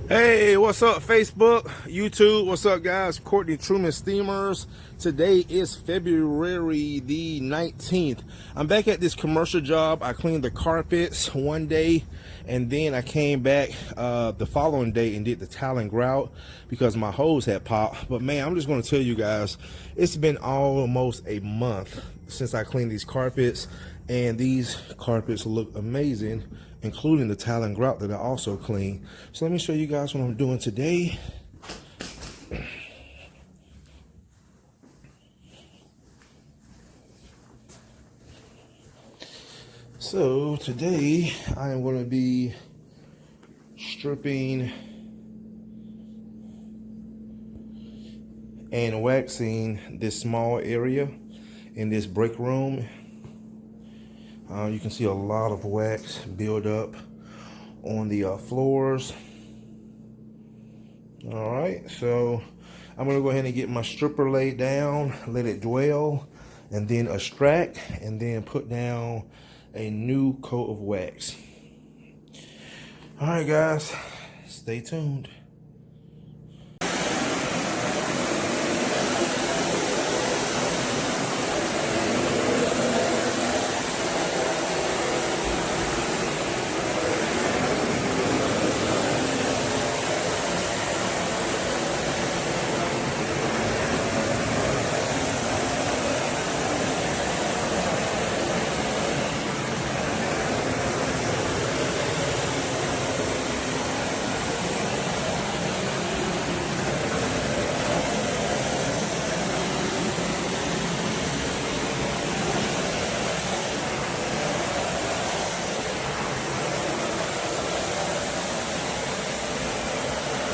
Hey, what's up, Facebook, YouTube? What's up, guys? Courtney Truman Steamers. Today is February the 19th. I'm back at this commercial job. I cleaned the carpets one day, and then I came back the following day and did the tile and grout because my hose had popped. But man, I'm just going to tell you guys, it's been almost a month since I cleaned these carpets, and these carpets look amazing, including the tile and grout that I also cleaned. So let me show you guys what I'm doing today. So today I am going to be stripping and waxing this small area in this break room. You can see a lot of wax build up on the floors. All right, so I'm gonna go ahead and get my stripper laid down, let it dwell, and then extract, and then put down a new coat of wax. All right, guys, stay tuned.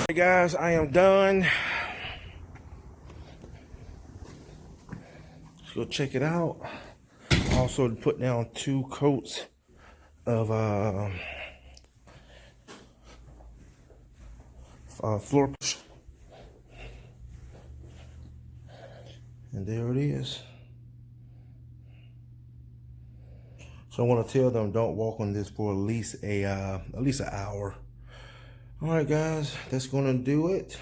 Hey guys, I am done. Let's go check it out. Also put down 2 coats of floor, and there it is. So I want to tell them don't walk on this for at least an hour. All right, guys, that's gonna do it.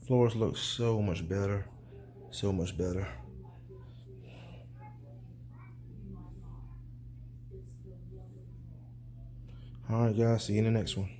Floors look so much better, so much better. All right, guys, see you in the next one.